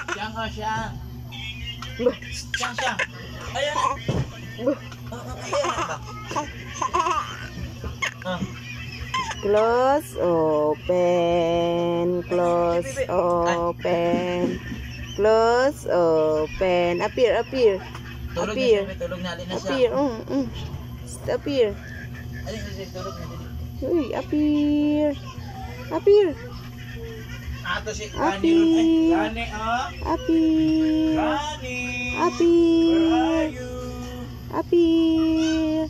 Siyang ka, siyang. Siyang. Ayan. Close, open, close, open, close, open. Appear. Tulog na Appear. siya, may tulog na alin na siya. Appear. Appear. Alin na siya, tulog na din. Uy, appear. Appear. Ato si Gani ron. Ay, Gani, Appear. Gani. Where are Appear. you? Appear.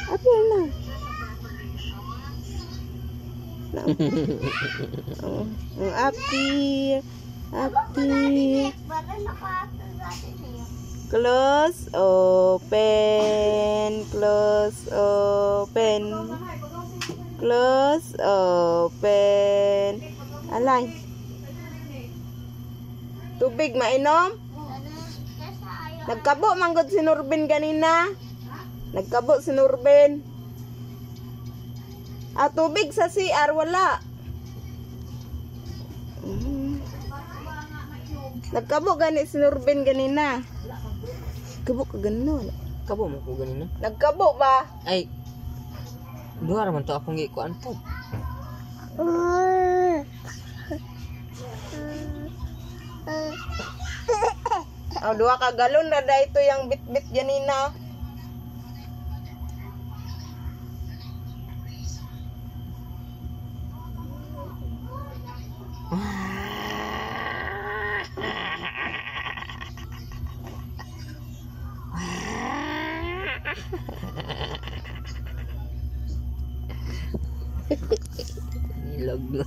Appear na. Appear. Close, open, close, open, close, open. Alay. Tubig mainom? Nagkabo manggod si Nurbin kanina. Nagkabo si Nurbin. Tubig sa CR wala. Nagkabo gani si Nurbin kanina. Kabo ka ganun. Kabo mo ko ganina. Nagkabo ba? Ay. Duha raman to akong gikuan po. Duha ka galon na da ito yung bit-bit ganina. Nilog na.